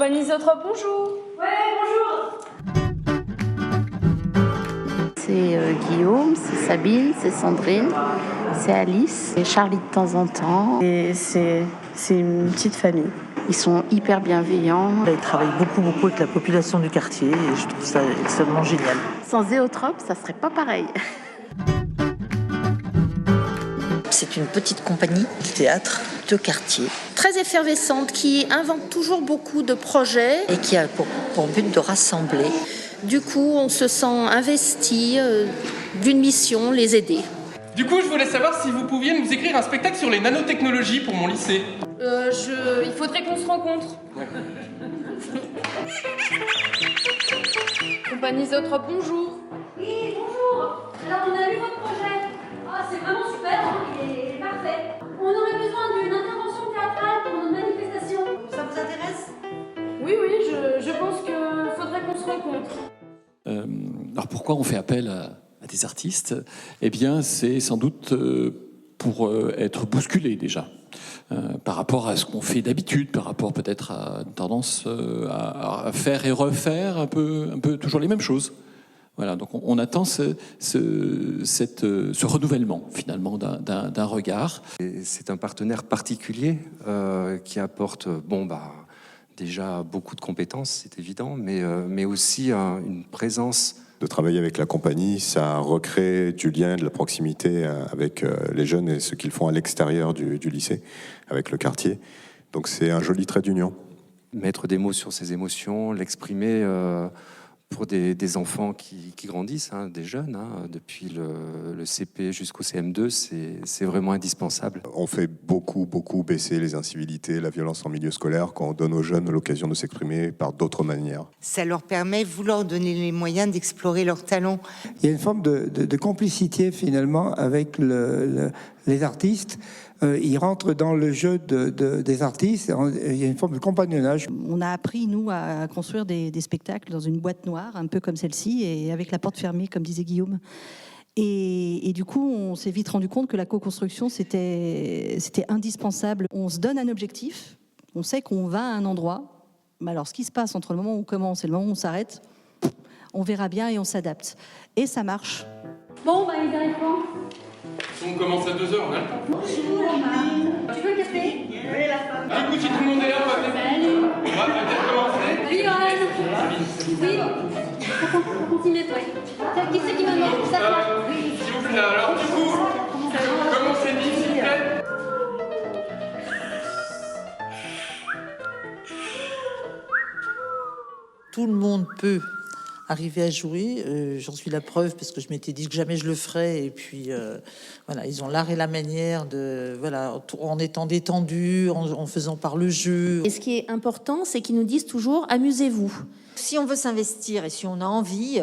Compagnie Zoetrope, bonjour. Ouais, bonjour. C'est Guillaume, c'est Sabine, c'est Sandrine, c'est Alice, et Charlie de temps en temps. Et c'est une petite famille. Ils sont hyper bienveillants. Ils travaillent beaucoup avec la population du quartier et je trouve ça extrêmement génial. Sans Zoetrope, ça serait pas pareil. C'est une petite compagnie de théâtre de quartier, très effervescente, qui invente toujours beaucoup de projets. et qui a pour but de rassembler. Du coup, on se sent investi d'une mission, les aider. Du coup, je voulais savoir si vous pouviez nous écrire un spectacle sur les nanotechnologies pour mon lycée. Il faudrait qu'on se rencontre. Compagnie Zoetrope, bonjour. Oui, bonjour. Alors, on a lu votre projet. Ah, c'est vraiment super, hein, il est parfait. On aurait besoin d'une intervention théâtrale pour notre manifestation. Ça vous intéresse? Oui, je pense qu'il faudrait qu'on se rencontre. Alors pourquoi on fait appel à des artistes ? Eh bien, c'est sans doute pour être bousculé déjà, par rapport à ce qu'on fait d'habitude, par rapport peut-être à une tendance à faire et refaire un peu toujours les mêmes choses. Voilà, donc on attend ce renouvellement finalement d'un regard. Et c'est un partenaire particulier qui apporte déjà beaucoup de compétences, c'est évident, mais aussi une présence. De travailler avec la compagnie, ça recrée du lien, de la proximité avec les jeunes et ce qu'ils font à l'extérieur du lycée, avec le quartier. Donc c'est un joli trait d'union. Mettre des mots sur ses émotions, l'exprimer pour des enfants qui grandissent, des jeunes, depuis le CP jusqu'au CM2, c'est vraiment indispensable. On fait beaucoup baisser les incivilités, la violence en milieu scolaire quand on donne aux jeunes l'occasion de s'exprimer par d'autres manières. Ça leur permet, vous leur donnez les moyens d'explorer leurs talents. Il y a une forme de complicité finalement avec les artistes. Ils rentrent dans le jeu des artistes. Il y a une forme de compagnonnage. On a appris, nous, à construire des spectacles dans une boîte noire, un peu comme celle-ci, et avec la porte fermée, comme disait Guillaume. Et du coup, on s'est vite rendu compte que la co-construction, c'était indispensable. On se donne un objectif, on sait qu'on va à un endroit, mais alors ce qui se passe entre le moment où on commence et le moment où on s'arrête, on verra bien et on s'adapte. Et ça marche. Bon, ils arrivent quand? On commence à 2h, on a le temps. Bonjour. Tu veux un café? Oui, la femme. Du coup, si tout le monde est là, on va peut-être commencer. Salut, Johan. Oui. On continue, toi. Qui c'est qui me demande ça? S'il vous plaît, alors du coup, comme on s'est dit, s'il vous plaît. Tout le monde peut arriver à jouer, j'en suis la preuve parce que je m'étais dit que jamais je le ferais et puis voilà, ils ont l'art et la manière de en étant détendus, en faisant par le jeu. Et ce qui est important, c'est qu'ils nous disent toujours amusez-vous. Si on veut s'investir et si on a envie,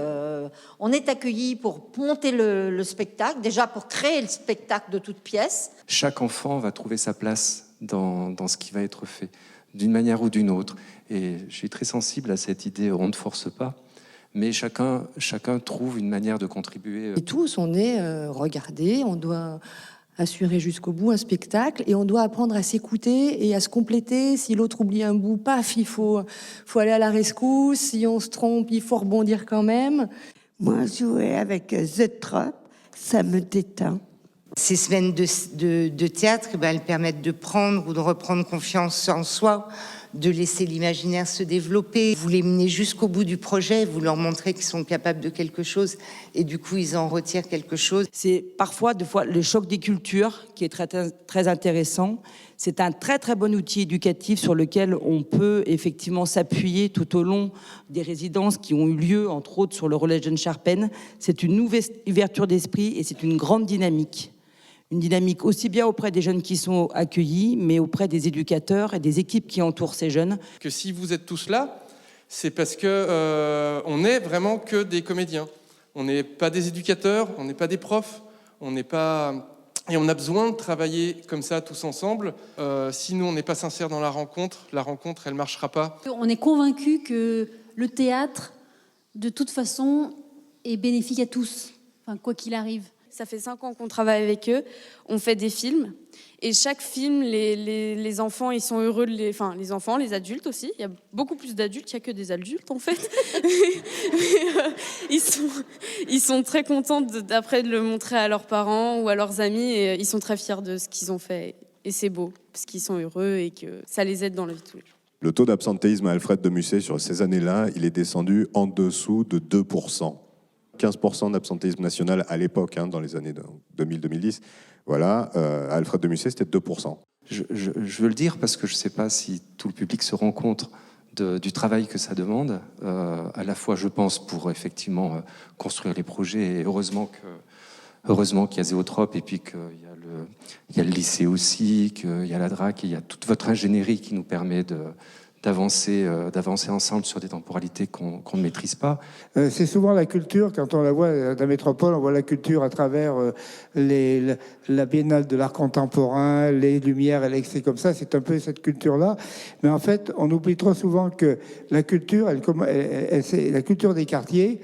on est accueilli pour monter le spectacle, déjà pour créer le spectacle de toutes pièces. Chaque enfant va trouver sa place dans ce qui va être fait, d'une manière ou d'une autre. Et je suis très sensible à cette idée, on ne force pas. Mais chacun trouve une manière de contribuer. Et tous, on est regardés, on doit assurer jusqu'au bout un spectacle et on doit apprendre à s'écouter et à se compléter. Si l'autre oublie un bout, paf, il faut aller à la rescousse. Si on se trompe, il faut rebondir quand même. Moi, jouer avec Zoetrope, ça me détend. Ces semaines de théâtre, elles permettent de prendre ou de reprendre confiance en soi, de laisser l'imaginaire se développer. Vous les menez jusqu'au bout du projet, vous leur montrez qu'ils sont capables de quelque chose et du coup, ils en retirent quelque chose. C'est parfois, le choc des cultures qui est très, très intéressant. C'est un très, très bon outil éducatif sur lequel on peut effectivement s'appuyer tout au long des résidences qui ont eu lieu, entre autres, sur le Relais Jeune Charpennes. C'est une nouvelle ouverture d'esprit et c'est une grande dynamique. Une dynamique aussi bien auprès des jeunes qui sont accueillis, mais auprès des éducateurs et des équipes qui entourent ces jeunes. Que si vous êtes tous là, c'est parce que on n'est vraiment que des comédiens. On n'est pas des éducateurs, on n'est pas des profs, on n'est pas... Et on a besoin de travailler comme ça tous ensemble. Sinon, on n'est pas sincère dans la rencontre, elle ne marchera pas. On est convaincus que le théâtre, de toute façon, est bénéfique à tous, quoi qu'il arrive. Ça fait 5 ans qu'on travaille avec eux. On fait des films. Et chaque film, les enfants, ils sont heureux. Enfin, les enfants, les adultes aussi. Il y a beaucoup plus d'adultes, il n'y a que des adultes, en fait. Ils sont très contents d'après de le montrer à leurs parents ou à leurs amis. Et ils sont très fiers de ce qu'ils ont fait. Et c'est beau, parce qu'ils sont heureux et que ça les aide dans la vie de tous les jours. Le taux d'absentéisme à Alfred de Musset sur ces années-là, il est descendu en dessous de 2%. 15% d'absentéisme national à l'époque, dans les années 2000-2010. Voilà, à Alfred de Musset, c'était 2%. Je veux le dire parce que je ne sais pas si tout le public se rend compte du travail que ça demande. À la fois, je pense, pour effectivement construire les projets. Et heureusement qu'il y a Zéotrope et puis qu'il y a le lycée aussi, qu'il y a la DRAC, il y a toute votre ingénierie qui nous permet d'avancer ensemble sur des temporalités qu'on ne maîtrise pas. C'est souvent la culture, quand on la voit à la métropole, on voit la culture à travers la Biennale de l'art contemporain, les Lumières, c'est comme ça, c'est un peu cette culture-là. Mais en fait, on oublie trop souvent que la culture, c'est la culture des quartiers,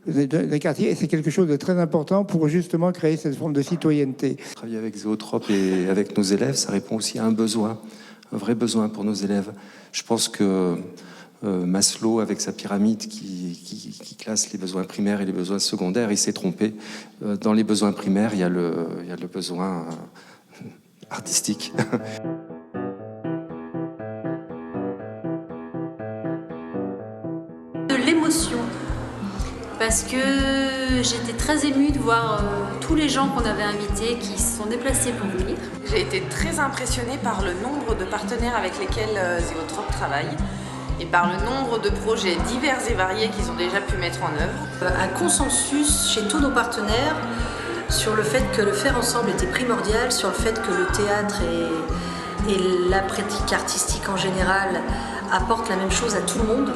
c'est quelque chose de très important pour justement créer cette forme de citoyenneté. Travailler avec Zéotrope et avec nos élèves, ça répond aussi à un besoin, un vrai besoin pour nos élèves. Je pense que Maslow, avec sa pyramide qui classe les besoins primaires et les besoins secondaires, il s'est trompé. Dans les besoins primaires, il y a le besoin artistique. De l'émotion. Parce que j'étais très émue de voir tous les gens qu'on avait invités qui se sont déplacés pour venir. J'ai été très impressionnée par le nombre de partenaires avec lesquels Zéotrope travaille et par le nombre de projets divers et variés qu'ils ont déjà pu mettre en œuvre. Un consensus chez tous nos partenaires sur le fait que le faire ensemble était primordial, sur le fait que le théâtre et la pratique artistique en général apportent la même chose à tout le monde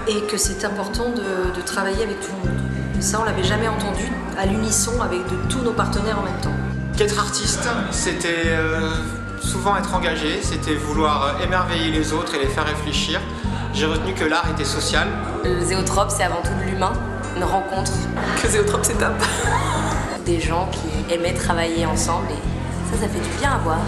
et que c'est important de travailler avec tout le monde. Et ça, on l'avait jamais entendu à l'unisson avec tous nos partenaires en même temps. Qu'être artiste, c'était souvent être engagé, c'était vouloir émerveiller les autres et les faire réfléchir. J'ai retenu que l'art était social. Le Zéotrope, c'est avant tout de l'humain, une rencontre. Que Zéotrope, c'est top. Des gens qui aimaient travailler ensemble et ça fait du bien à voir.